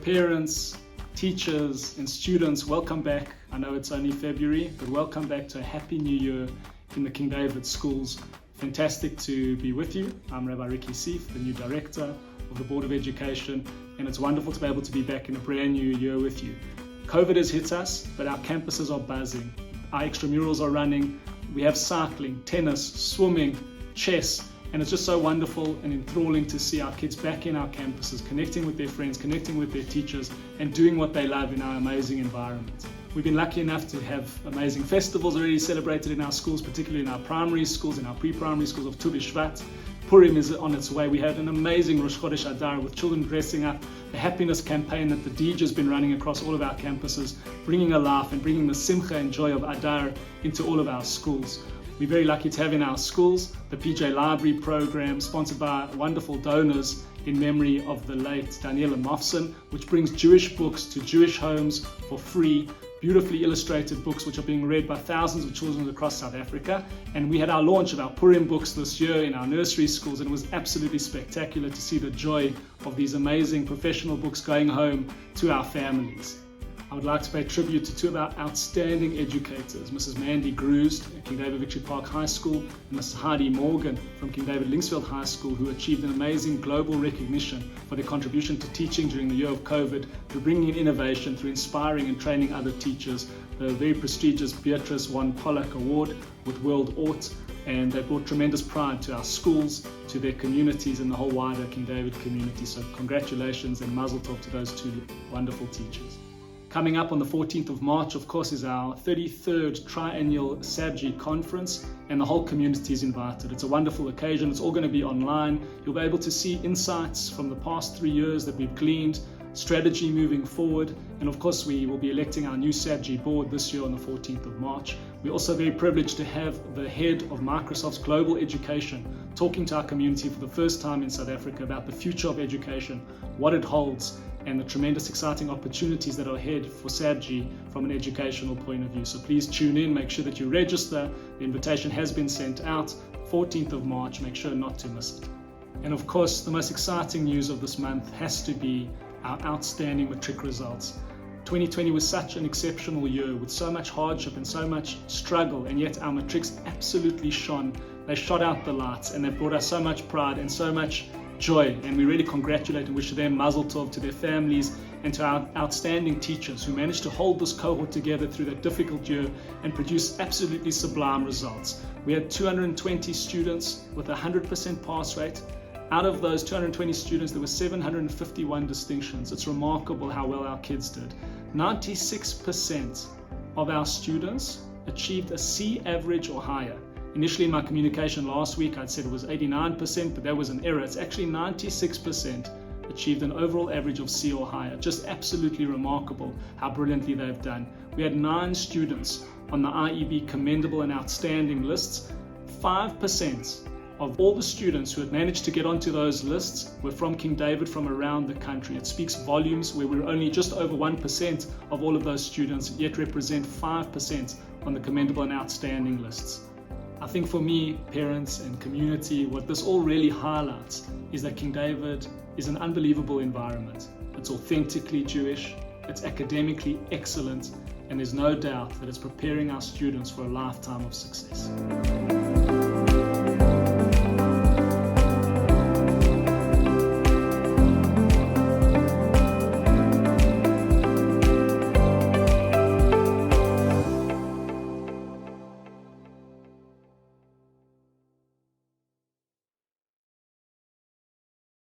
parents, teachers and students, welcome back. I know it's only February, but welcome back to a happy new year in the King David schools. Fantastic to be with you. I'm Rabbi Seeff, the new director of the Board of Education, and it's wonderful to be able to be back in a brand new year with you. COVID has hit us, but our campuses are buzzing. Our extramurals are running. We have cycling, tennis, swimming, chess, and it's just so wonderful and enthralling to see our kids back in our campuses, connecting with their friends, connecting with their teachers, and doing what they love in our amazing environment. We've been lucky enough to have amazing festivals already celebrated in our schools, particularly in our primary schools, in our pre-primary schools of Tu B'Shvat. Purim is on its way. We had an amazing Rosh Chodesh Adar with children dressing up, the happiness campaign that the DJ has been running across all of our campuses, bringing a laugh and bringing the simcha and joy of Adar into all of our schools. We're very lucky to have in our schools the PJ Library program, sponsored by wonderful donors in memory of the late Daniela Mofson, which brings Jewish books to Jewish homes for free. Beautifully illustrated books which are being read by thousands of children across South Africa. And we had our launch of our Purim books this year in our nursery schools, and it was absolutely spectacular to see the joy of these amazing professional books going home to our families. I would like to pay tribute to two of our outstanding educators, Mrs. Mandy Groost at King David Victory Park High School and Mrs. Heidi Morgan from King David Linksfield High School, who achieved an amazing global recognition for their contribution to teaching during the year of COVID, through bringing in innovation, through inspiring and training other teachers. The very prestigious Beatrice One Pollack Award with World Art, and they brought tremendous pride to our schools, to their communities and the whole wider King David community. So congratulations and mazel tov to those two wonderful teachers. Coming up on the 14th of March, of course, is our 33rd triennial sabji conference, and the whole community is invited. It's a wonderful occasion. It's all going to be online. You'll be able to see insights from the past 3 years that we've gleaned, strategy moving forward, and of course we will be electing our new sabji board this year on the 14th of March. We're also very privileged to have the head of Microsoft's global education talking to our community for the first time in South Africa about the future of education, what it holds, and the tremendous exciting opportunities that are ahead for sabji from an educational point of view. So please tune in, make sure that you register. The invitation has been sent out, 14th of March, make sure not to miss it. And of course, the most exciting news of this month has to be our outstanding matric results. 2020 was such an exceptional year with so much hardship and so much struggle, and yet our matrics absolutely shone. They shot out the lights, and they brought us so much pride and so much joy, and we really congratulate and wish them mazel tov, to their families and to our outstanding teachers who managed to hold this cohort together through that difficult year and produce absolutely sublime results. We had 220 students with a 100% pass rate. Out of those 220 students, there were 751 distinctions. It's remarkable how well our kids did. 96% of our students achieved a C average or higher. Initially in my communication last week, I'd said it was 89%, but that was an error. It's actually 96% achieved an overall average of C or higher. Just absolutely remarkable how brilliantly they've done. We had 9 students on the IEB commendable and outstanding lists. 5% of all the students who had managed to get onto those lists were from King David from around the country. It speaks volumes where we're only just over 1% of all of those students, yet represent 5% on the commendable and outstanding lists. I think for me, parents and community, what this all really highlights is that King David is an unbelievable environment. It's authentically Jewish, it's academically excellent, and there's no doubt that it's preparing our students for a lifetime of success.